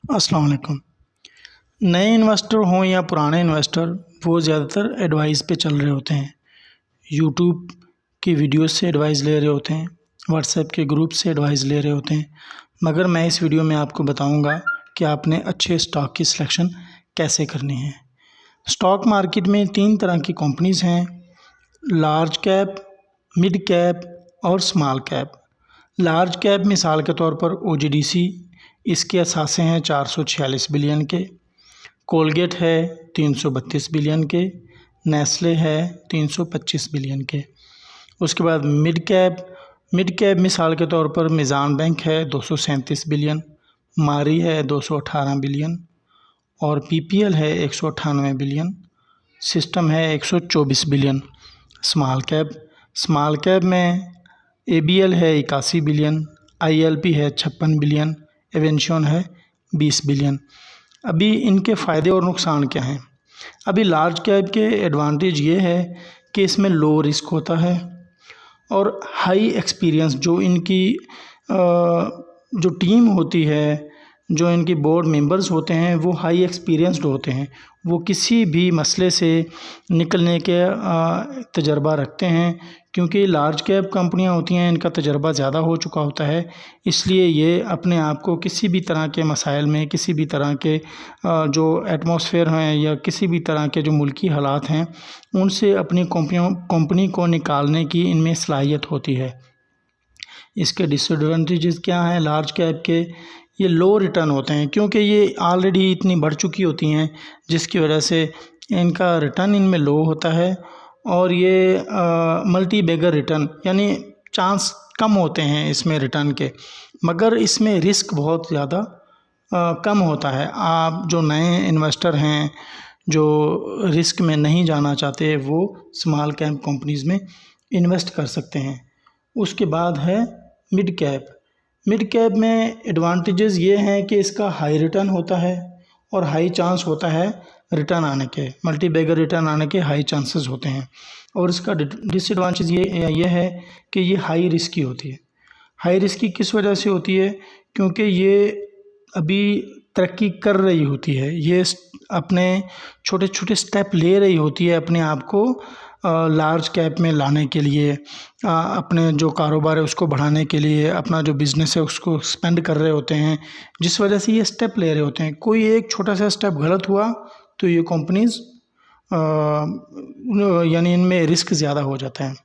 अस्सलाम वालेकुम। नए इन्वेस्टर हों या पुराने इन्वेस्टर, वो ज़्यादातर एडवाइस पे चल रहे होते हैं। यूट्यूब की वीडियोस से एडवाइस ले रहे होते हैं, व्हाट्सएप के ग्रुप से एडवाइस ले रहे होते हैं। मगर मैं इस वीडियो में आपको बताऊंगा कि आपने अच्छे स्टॉक की सिलेक्शन कैसे करनी है। स्टॉक मार्केट में 3 तरह की कंपनीज़ हैं: लार्ज कैप, मिड कैप और स्मॉल कैप। लार्ज कैप मिसाल के तौर पर ओजीडीसी, इसके असासे हैं 446 बिलियन के। कोलगेट है 332 बिलियन के। नेस्ले है 325 बिलियन के। उसके बाद मिड कैप मिसाल के तौर पर मिज़ान बैंक है 237 बिलियन, मारी है 218 बिलियन और पीपीएल है 198 बिलियन, सिस्टम है 124 बिलियन। स्मॉल कैप में एबीएल है 81 बिलियन, आईएलपी है 56 बिलियन, एवेंशन है 20 बिलियन। अभी इनके फ़ायदे और नुकसान क्या हैं? अभी लार्ज कैप के एडवांटेज ये है कि इसमें लो रिस्क होता है और हाई एक्सपीरियंस जो इनकी जो टीम होती है, जो इनकी बोर्ड मेंबर्स होते हैं, वो हाई एक्सपीरियंस्ड होते हैं। वो किसी भी मसले से निकलने के तजर्बा रखते हैं, क्योंकि लार्ज कैप कंपनियां होती हैं, इनका तजर्बा ज़्यादा हो चुका होता है। इसलिए ये अपने आप को किसी भी तरह के मसाइल में, किसी भी तरह के जो एटमॉस्फेयर हैं या किसी भी तरह के जो मुल्की हालात हैं, उनसे अपनी कंपनी को निकालने की इनमें सलाहियत होती है। इसके डिसएडवांटेजेस क्या हैं लार्ज कैप के? ये लो रिटर्न होते हैं, क्योंकि ये ऑलरेडी इतनी बढ़ चुकी होती हैं, जिसकी वजह से इनका रिटर्न इनमें लो होता है। और ये मल्टी बैगर रिटर्न, यानी चांस कम होते हैं इसमें रिटर्न के, मगर इसमें रिस्क बहुत ज़्यादा कम होता है। आप जो नए इन्वेस्टर हैं, जो रिस्क में नहीं जाना चाहते, वो स्मॉल कैप कंपनीज़ में इन्वेस्ट कर सकते हैं। उसके बाद है मिड कैप। मिड कैप में एडवांटेजेस ये हैं कि इसका हाई रिटर्न होता है और हाई चांस होता है रिटर्न आने के, मल्टी बैगर रिटर्न आने के हाई चांसेस होते हैं। और इसका डिसएडवांटेज ये है कि ये हाई रिस्की होती है। हाई रिस्की किस वजह से होती है? क्योंकि ये अभी तरक्की कर रही होती है, ये अपने छोटे छोटे स्टेप ले रही होती है अपने आप को लार्ज कैप में लाने के लिए, अपने जो कारोबार है उसको बढ़ाने के लिए, अपना जो बिज़नेस है उसको एक्सपेंड कर रहे होते हैं, जिस वजह से ये स्टेप ले रहे होते हैं। कोई एक छोटा सा स्टेप गलत हुआ तो ये कंपनीज़ यानी इनमें रिस्क ज़्यादा हो जाता है।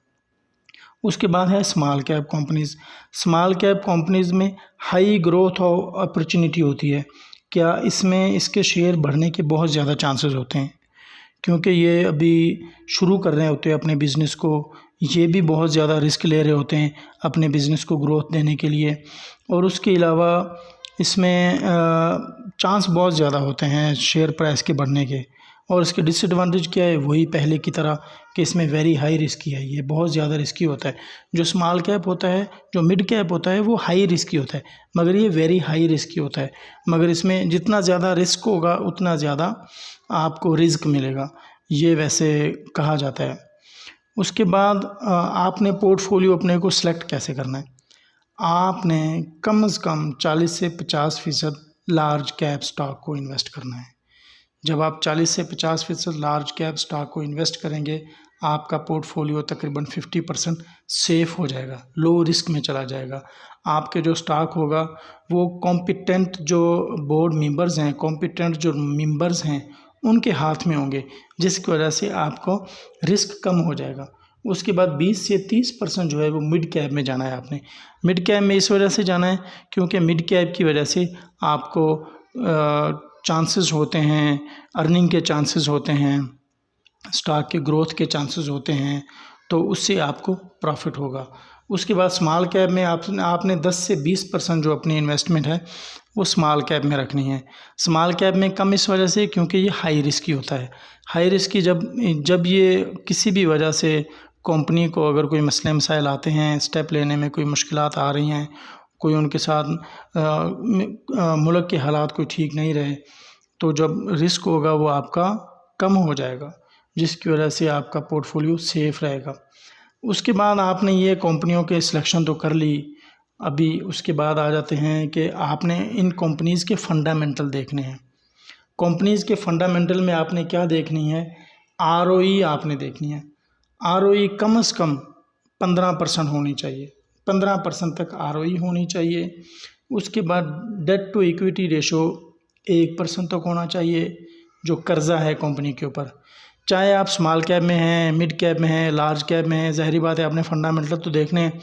उसके बाद है small cap companies. Small cap companies में हाई ग्रोथ और अपॉर्चुनिटी होती है। क्या इसमें इसके शेयर बढ़ने के बहुत ज़्यादा चांसेस होते हैं, क्योंकि ये अभी शुरू कर रहे होते हैं अपने बिज़नेस को। ये भी बहुत ज़्यादा रिस्क ले रहे होते हैं अपने बिज़नेस को ग्रोथ देने के लिए। और उसके अलावा इसमें चांस बहुत ज़्यादा होते हैं शेयर प्राइस के बढ़ने के। और इसके डिसएडवांटेज क्या है? वही पहले की तरह कि इसमें वेरी हाई रिस्की है, ये बहुत ज़्यादा रिस्की होता है। जो स्मॉल कैप होता है, जो मिड कैप होता है, वो हाई रिस्की होता है, मगर ये वेरी हाई रिस्की होता है। मगर इसमें जितना ज़्यादा रिस्क होगा उतना ज़्यादा आपको रिस्क मिलेगा, ये वैसे कहा जाता है। उसके बाद आपने पोर्टफोलियो अपने को सिलेक्ट कैसे करना है? आपने कम से कम 40 से 50% लार्ज कैप स्टॉक को इन्वेस्ट करना है। जब आप 40 से 50% लार्ज कैप स्टॉक को इन्वेस्ट करेंगे, आपका पोर्टफोलियो तकरीबन 50% सेफ़ हो जाएगा, लो रिस्क में चला जाएगा। आपके जो स्टॉक होगा वो कॉम्पिटेंट जो बोर्ड मेंबर्स हैं, कॉम्पिटेंट जो मेंबर्स हैं, उनके हाथ में होंगे, जिसकी वजह से आपको रिस्क कम हो जाएगा। उसके बाद 20 से 30% जो है वो मिड कैप में जाना है आपने। मिड कैप में इस वजह से जाना है क्योंकि मिड कैप की वजह से आपको चांसेस होते हैं, अर्निंग के चांसेस होते हैं, स्टॉक के ग्रोथ के चांसेस होते हैं, तो उससे आपको प्रॉफिट होगा। उसके बाद स्मॉल कैप में आपने 10 से 20% जो अपनी इन्वेस्टमेंट है वो स्मॉल कैप में रखनी है। स्मॉल कैप में कम इस वजह से क्योंकि ये हाई रिस्की होता है। हाई रिस्की जब ये किसी भी वजह से कंपनी को अगर कोई मसले मसाइल आते हैं, स्टेप लेने में कोई मुश्किलात आ रही हैं, कोई उनके साथ मुल्क के हालात कोई ठीक नहीं रहे, तो जब रिस्क होगा वो आपका कम हो जाएगा, जिसकी वजह से आपका पोर्टफोलियो सेफ़ रहेगा। उसके बाद आपने ये कंपनियों के सिलेक्शन तो कर ली, अभी उसके बाद आ जाते हैं कि आपने इन कंपनीज़ के फंडामेंटल देखने हैं। कंपनीज़ के फंडामेंटल में आपने क्या देखनी है, आरओई आपने देखनी है। आरओई कम से कम 15% होनी चाहिए, 15% तक आरओई होनी चाहिए। उसके बाद डेट टू इक्विटी रेशो 1% तक होना चाहिए, जो कर्जा है कंपनी के ऊपर। चाहे आप स्मॉल कैप में हैं, मिड कैप में हैं, लार्ज कैप में हैं, ज़ाहिर बात है आपने फंडामेंटल तो देखने हैं।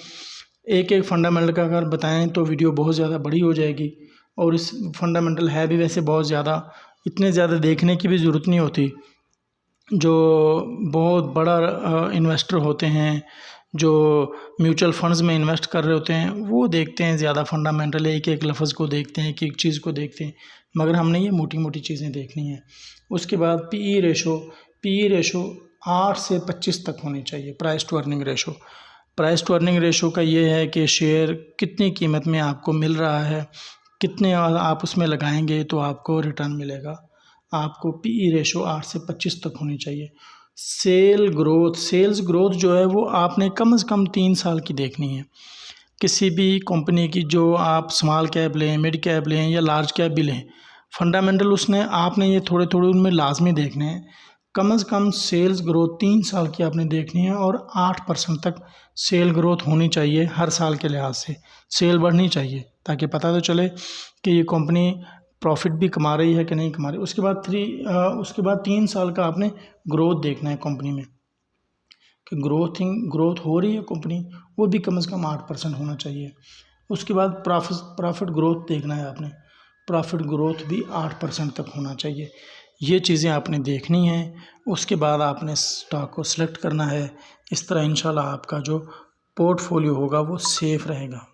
एक एक फंडामेंटल का अगर बताएं तो वीडियो बहुत ज़्यादा बड़ी हो जाएगी, और इस फंडामेंटल है भी वैसे बहुत ज़्यादा, इतने ज़्यादा देखने की भी ज़रूरत नहीं होती। जो बहुत बड़ा इन्वेस्टर होते हैं, जो म्यूचुअल फंड्स में इन्वेस्ट कर रहे होते हैं, वो देखते हैं ज़्यादा फंडामेंटल, एक एक लफ्ज़ को देखते हैं, एक एक चीज़ को देखते हैं, मगर हमने ये मोटी मोटी चीज़ें देखनी है। उसके बाद पीई रेशो 8 से 25 तक होनी चाहिए। प्राइस टू अर्निंग रेशो का ये है कि शेयर कितनी कीमत में आपको मिल रहा है, कितने आप उसमें लगाएंगे तो आपको रिटर्न मिलेगा। आपको पीई रेशो 8 से 25 तक होनी चाहिए। सेल्स ग्रोथ जो है वो आपने कम से कम 3 साल की देखनी है। किसी भी कंपनी की, जो आप स्मॉल कैप लें, मिड कैप लें या लार्ज कैप भी लें, फंडामेंटल उसने आपने ये थोड़े थोड़े उनमें लाजमी देखने हैं। कम से कम सेल्स ग्रोथ 3 साल की आपने देखनी है, और 8% तक सेल ग्रोथ होनी चाहिए। हर साल के लिहाज से सेल बढ़नी चाहिए, ताकि पता तो चले कि ये कंपनी प्रॉफिट भी कमा रही है कि नहीं कमा रही। उसके बाद 3 साल का आपने ग्रोथ देखना है कंपनी में, कि ग्रोथ हो रही है कंपनी, वो भी कम से कम 8% होना चाहिए। उसके बाद प्रॉफिट ग्रोथ देखना है आपने, प्रॉफिट ग्रोथ भी 8% तक होना चाहिए। ये चीज़ें आपने देखनी हैं। उसके बाद आपने स्टॉक को सिलेक्ट करना है। इस तरह इंशाल्लाह आपका जो पोर्टफोलियो होगा वो सेफ़ रहेगा।